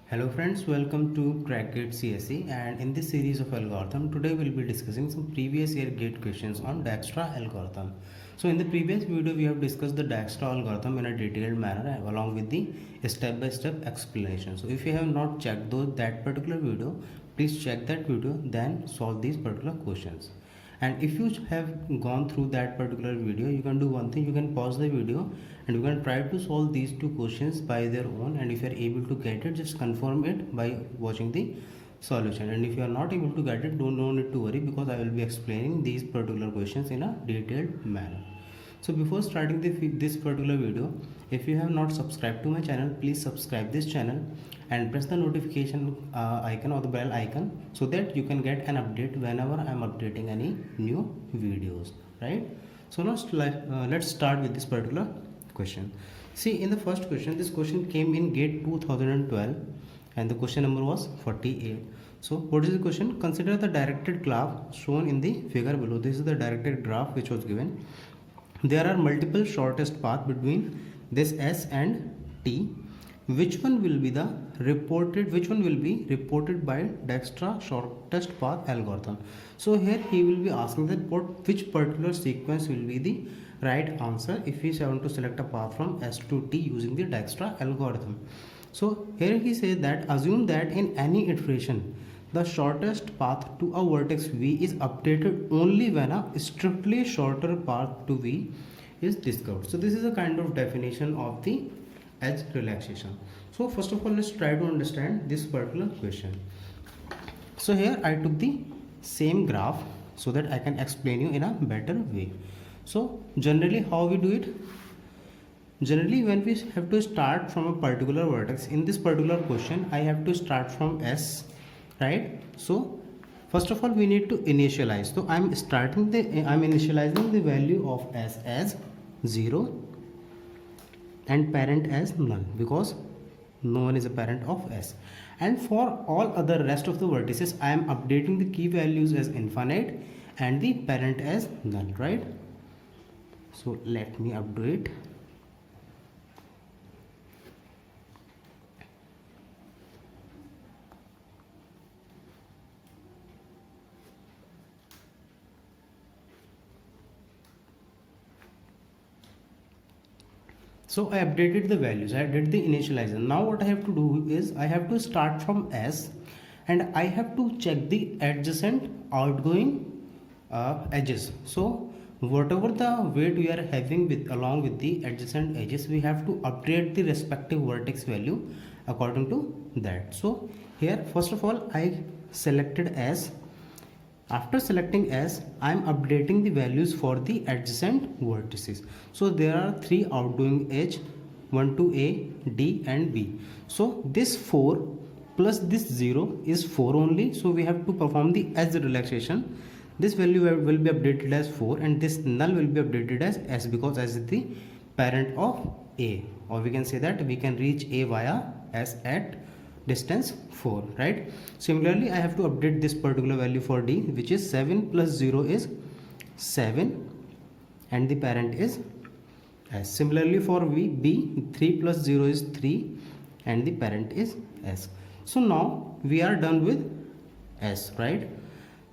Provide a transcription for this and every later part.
Hello friends, welcome to Crackgate CSE, and in this series of algorithm today we'll be discussing some previous year gate questions on Dijkstra algorithm. So in the previous video we have discussed the Dijkstra algorithm in a detailed manner along with the step-by-step explanation. So if you have not checked that particular video, please check that video, then solve these particular questions. And if you have gone through that particular video, you can do one thing: you can pause the video and you can try to solve these two questions by their own, and if you are able to get it, just confirm it by watching the solution. And if you are not able to get it, no need to worry, because I will be explaining these particular questions in a detailed manner. So before starting this particular video, if you have not subscribed to my channel, please subscribe this channel and press the notification icon or the bell icon, so that you can get an update whenever I am updating any new videos, right? So now let's start with this particular question. See, in the first question, this question came in GATE 2012 and the question number was 48. So what is the question? Consider the directed graph shown in the figure below. This is the directed graph which was given. There are multiple shortest path between this S and T. Which one will be reported by Dijkstra shortest path algorithm? So here he will be asking that which particular sequence will be the right answer if we want to select a path from S to T using the Dijkstra algorithm. So here he says that assume that in any iteration the shortest path to a vertex V is updated only when a strictly shorter path to V is discovered. So this is a kind of definition of the edge relaxation. So first of all, let's try to understand this particular question. So here I took the same graph so that I can explain you in a better way. So generally how we do it? Generally when we have to start from a particular vertex, in this particular question I have to start from S, right? So first of all we need to initialize. So I'm initializing the value of S as 0 and parent as null, because no one is a parent of S. And for all other rest of the vertices I am updating the key values as infinite and the parent as null, right? So let me update. So I updated the values, I did the initialization. Now what I have to do is I have to start from S and I have to check the adjacent outgoing edges. So whatever the weight we are having along with the adjacent edges, we have to update the respective vertex value according to that. So here first of all I selected S. After selecting S, I am updating the values for the adjacent vertices. So there are three outgoing edge, 1 to A, D and B. So this 4 plus this 0 is 4 only. So we have to perform the edge relaxation. This value will be updated as 4 and this null will be updated as S, because S is the parent of A. Or we can say that we can reach A via S at distance 4, right? Similarly I have to update this particular value for D, which is 7 plus 0 is 7 and the parent is S. Similarly for B, 3 plus 0 is 3 and the parent is S. So now we are done with S, right?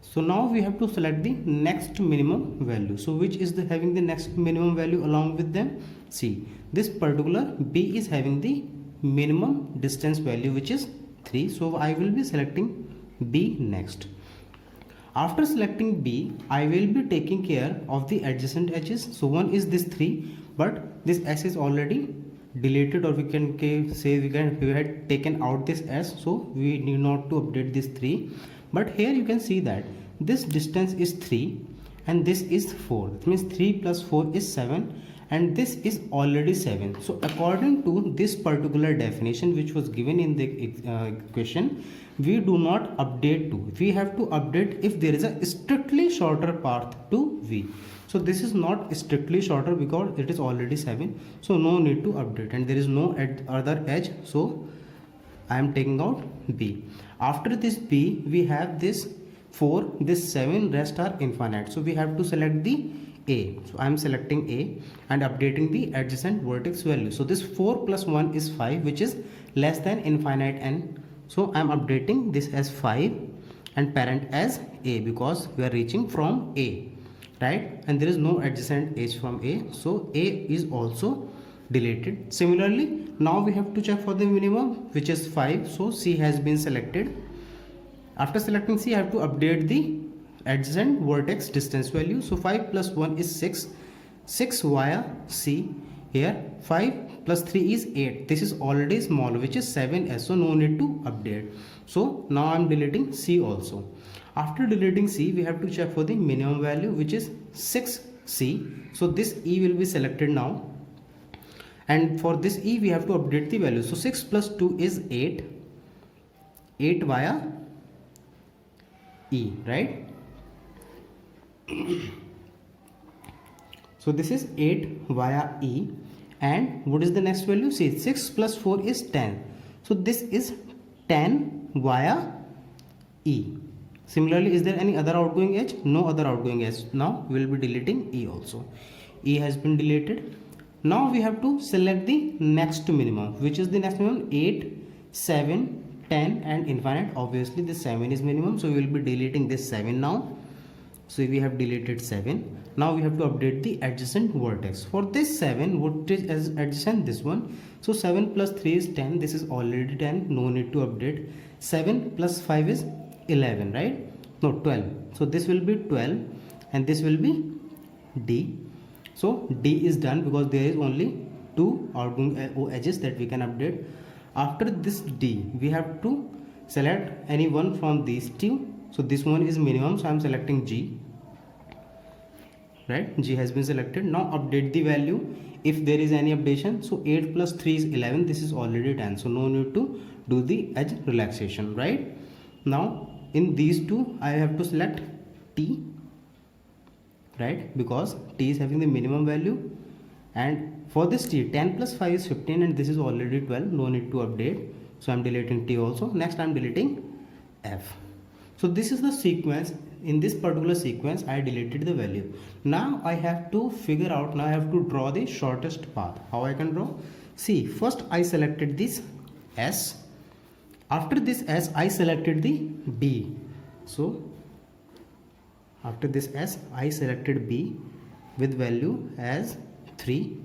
So now we have to select the next minimum value. So which is having the next minimum value along with them? See, this particular B is having the minimum distance value, which is 3. So I will be selecting B next. After selecting B, I will be taking care of the adjacent edges. So one is this 3, but this S is already deleted, or we can say we had taken out this S, so we need not to update this 3. But here you can see that this distance is 3 and this is 4. That means 3 plus 4 is 7 and this is already 7. So according to this particular definition which was given in the question, we do not update to. We have to update if there is a strictly shorter path to V. So this is not strictly shorter because it is already 7. So no need to update, and there is no other edge. So I am taking out B. After this B, we have this 4, this 7, rest are infinite. So we have to select the A. So I am selecting A and updating the adjacent vertex value. So this 4 plus 1 is 5, which is less than infinite and So I am updating this as 5 and parent as A because we are reaching from A, right? And there is no adjacent edge from A, so A is also deleted. Similarly, now we have to check for the minimum, which is 5, so C has been selected. After selecting C, I have to update the adjacent vertex distance value. So 5 plus 1 is 6, 6 via C. Here 5 plus 3 is 8. This is already small, which is 7s, so no need to update. So now I am deleting C also. After deleting C, we have to check for the minimum value, which is 6C. So this E will be selected now. And for this E, we have to update the value. So 6 plus 2 is 8. 8 via E, right? So this is 8 via E. And what is the next value? See, 6 plus 4 is 10. So this is 10 via E. Similarly, is there any other outgoing edge? No other outgoing edge. Now we will be deleting E also. E has been deleted. Now we have to select the next minimum. Which is the next minimum? 8, 7, 10 and infinite. Obviously this 7 is minimum, so we will be deleting this 7 now. So we have deleted 7. Now we have to update the adjacent vertex. For this 7, what is as adjacent? This one. So 7 plus 3 is 10. This is already 10. No need to update. 7 plus 5 is 11, right? No, 12. So this will be 12 and this will be D. So D is done because there is only 2 outgoing edges that we can update. After this D, we have to select any one from these two. So this one is minimum, so I am selecting G, right? G has been selected. Now update the value if there is any updation. So 8 plus 3 is 11. This is already 10, so no need to do the edge relaxation, right? Now in these two, I have to select T, right? Because T is having the minimum value. And for this T, 10 plus 5 is 15 and this is already 12. No need to update. So I am deleting T also. Next I am deleting F. So this is the sequence. In this particular sequence, I deleted the value. Now I have to figure out, now I have to draw the shortest path. How I can draw? See, first I selected this S. After this S, I selected the B. So after this S, I selected B with value as 3,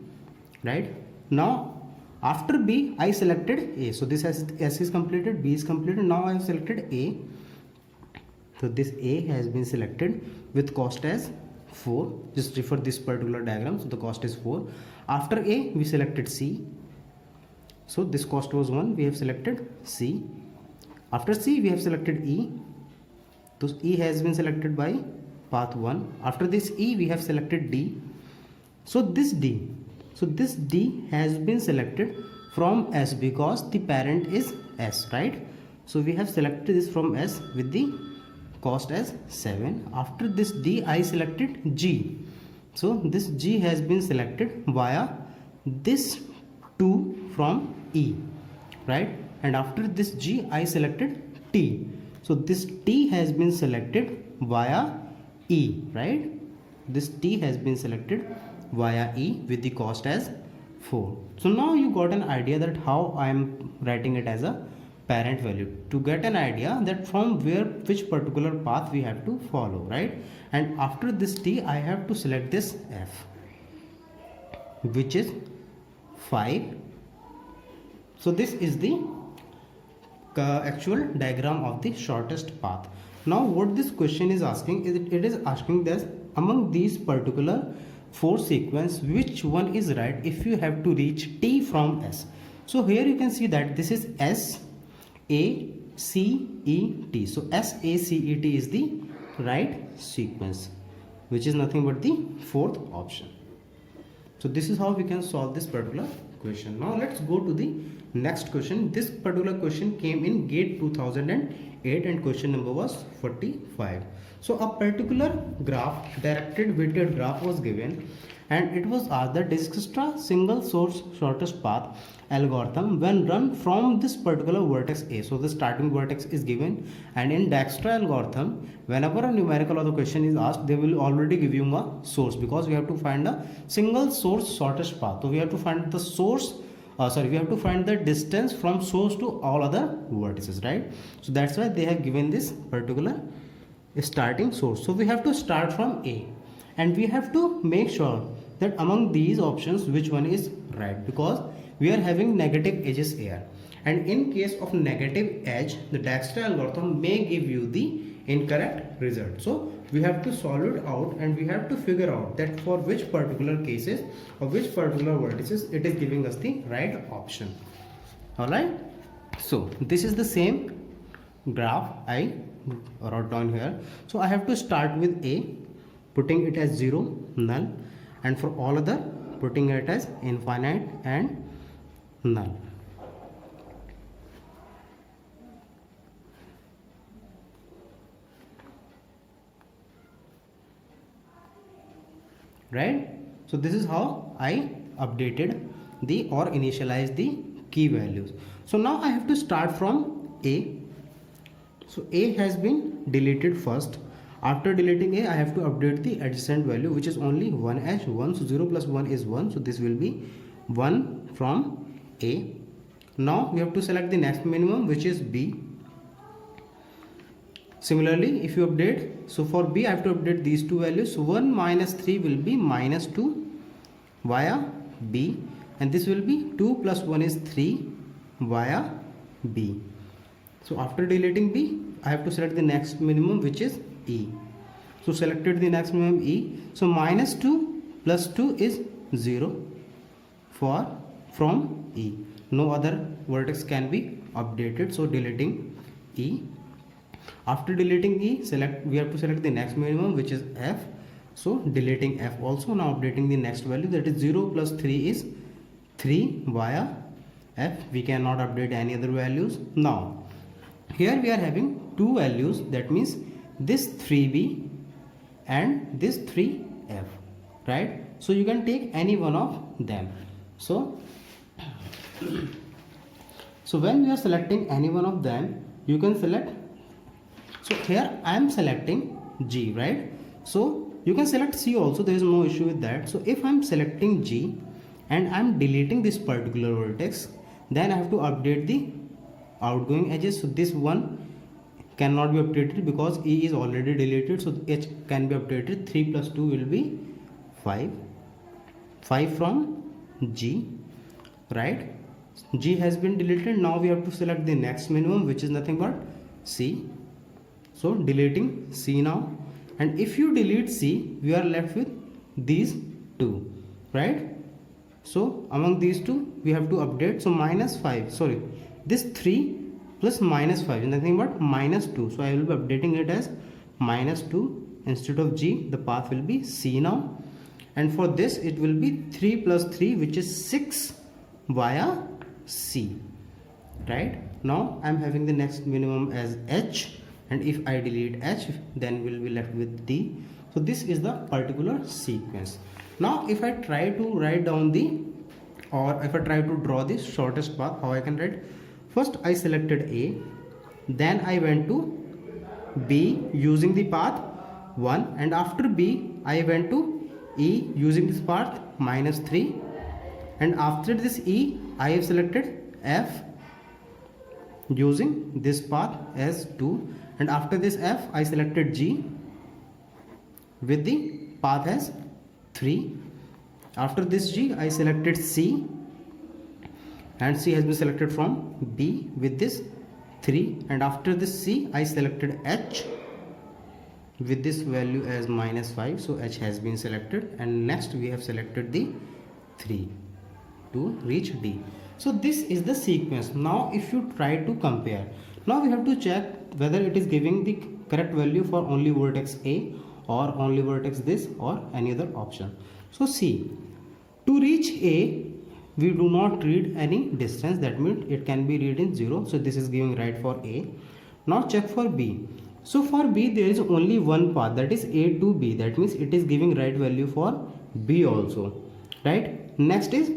right? Now after B, I selected A. So this S is completed, B is completed. Now I have selected A. So this A has been selected with cost as 4. Just refer this particular diagram. So the cost is 4. After A, we selected C. So this cost was 1. We have selected C. After C, we have selected E. So E has been selected by path 1. After this E, we have selected D. So this D has been selected from S because the parent is S, right? So we have selected this from S with the cost as 7. After this D, I selected G. So this G has been selected via this 2 from E, right? And after this G, I selected T. So this T has been selected via E, right? This T has been selected via E with the cost as 4. So now you got an idea that how I am writing it as a parent value, to get an idea that from which particular path we have to follow, right? And after this T, I have to select this F, which is 5. So this is the actual diagram of the shortest path. Now what this question is asking is, it is asking that among these particular 4 sequence, which one is right if you have to reach T from S. So here you can see that this is S A C E T. So S A C E T is the right sequence, which is nothing but the 4th option. So this is how we can solve this particular question. Now let's go to the next question. This particular question came in GATE 2008 and question number was 45. So a particular graph, directed weighted graph was given, and it was asked that Dijkstra single source shortest path algorithm when run from this particular vertex A. So the starting vertex is given, and in Dijkstra algorithm, whenever a numerical or the question is asked, they will already give you a source, because we have to find a single source shortest path. So we have to find the source we have to find the distance from source to all other vertices, right? So that's why they have given this particular starting source. So we have to start from A, and we have to make sure that among these options which one is right, because we are having negative edges here, and in case of negative edge the Dijkstra algorithm may give you the incorrect result. So we have to solve it out, and we have to figure out that for which particular cases or which particular vertices it is giving us the right option. Alright, so this is the same graph I wrote down here. So I have to start with A, putting it as 0, null, and for all other putting it as infinite and null. Right? So this is how I updated the or initialized the key values. So now I have to start from A. So A has been deleted first. After deleting A, I have to update the adjacent value, which is only 1 as 1. So 0 plus 1 is 1. So this will be 1 from A. Now we have to select the next minimum, which is B. Similarly, if you update, so for B I have to update these two values. So 1 minus 3 will be minus 2 via B, and this will be 2 plus 1 is 3 via B. So after deleting B, I have to select the next minimum, which is E. So selected the next minimum E. So minus 2 plus 2 is 0 from E. No other vertex can be updated. So deleting E. After deleting E, we have to select the next minimum, which is F. So deleting F also. Now updating the next value, that is 0 plus 3 is 3 via F. We cannot update any other values. Now here we are having two values, that means this 3B and this 3F, right? So you can take any one of them. So when we are selecting any one of them, you can select. So here I am selecting G, right? So you can select C also, there is no issue with that. So if I am selecting G and I am deleting this particular vertex, then I have to update the outgoing edges. So this one cannot be updated because E is already deleted, so H can be updated. 3 plus 2 will be 5 from G, right? G has been deleted. Now we have to select the next minimum, which is nothing but C. So deleting C now, and if you delete C, we are left with these two, right? So among these two we have to update. So minus 5, sorry, this 3 plus minus 5 is nothing but minus 2. So I will be updating it as minus 2. Instead of G, the path will be C now, and for this it will be 3 plus 3, which is 6 via C, right? Now I am having the next minimum as H, and if I delete H, then we will be left with D. So this is the particular sequence. Now if I try to write down if I try to draw the shortest path, how I can write? First I selected A, then I went to B using the path 1, and after B I went to E using this path minus 3, and after this E I have selected F using this path as 2, and after this F I selected G with the path as 3. After this G I selected C, and C has been selected from B with this 3, and after this C I selected H with this value as minus 5. So H has been selected, and next we have selected the 3 to reach D. So this is the sequence. Now if you try to compare, now we have to check whether it is giving the correct value for only vertex A or only vertex this or any other option. So see, to reach A we do not read any distance, that means it can be read in 0. So this is giving right for A. Now check for B. So for B there is only one path, that is A to B, that means it is giving right value for B also, right? Next is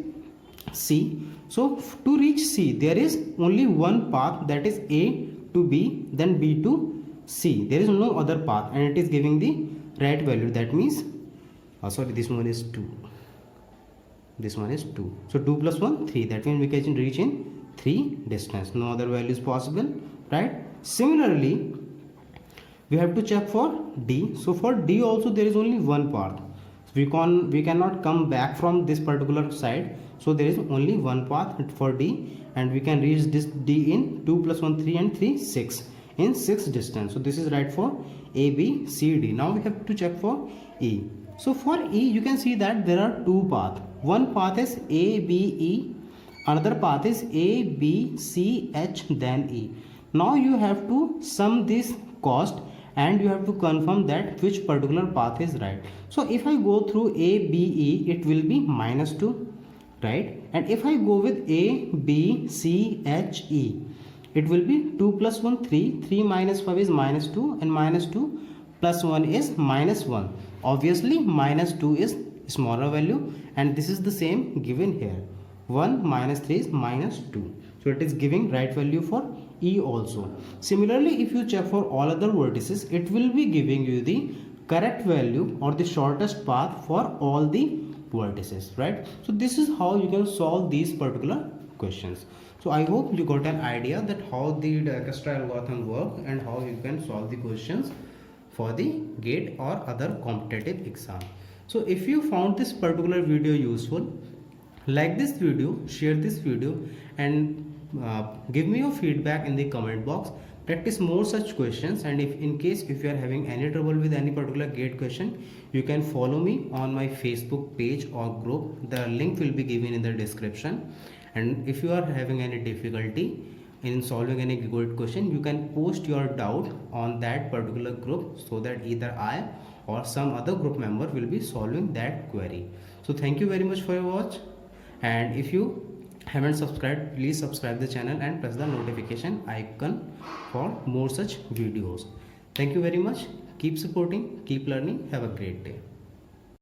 C. So to reach C there is only one path, that is A to B, then B to C. There is no other path, and it is giving the right value, that means sorry, this one is 2. this one is 2. So 2 plus 1 3, that means we can reach in 3 distance, no other value is possible, right? Similarly we have to check for D. So for D also there is only one path, we cannot come back from this particular side, so there is only one path for D, and we can reach this D in 2 plus 1 3 and 3 6, in 6 distance. So this is right for A, B, C, D. Now we have to check for E. So for E you can see that there are two paths. One path is A, B, E, another path is A, B, C, H, then E. Now you have to sum this cost and you have to confirm that which particular path is right. So if I go through A, B, E, it will be minus 2, right? And if I go with A, B, C, H, E, it will be 2 plus 1 3, 3 minus 5 is minus 2, and minus 2 plus 1 is minus 1. Obviously minus 2 is smaller value, and this is the same given here. 1 minus 3 is minus 2. So it is giving right value for E also. Similarly, if you check for all other vertices, it will be giving you the correct value or the shortest path for all the vertices, right? So this is how you can solve these particular questions. So I hope you got an idea that how the Dijkstra algorithm work and how you can solve the questions for the GATE or other competitive exam. So if you found this particular video useful, like this video, share this video, and give me your feedback in the comment box. Practice more such questions, and if in case if you are having any trouble with any particular GATE question, you can follow me on my Facebook page or group. The link will be given in the description. And if you are having any difficulty in solving any GATE question, you can post your doubt on that particular group, so that either I or some other group member will be solving that query. So thank you very much for your watch, and if you haven't subscribed, please subscribe the channel and press the notification icon for more such videos. Thank you very much. Keep supporting, keep learning. Have a great day.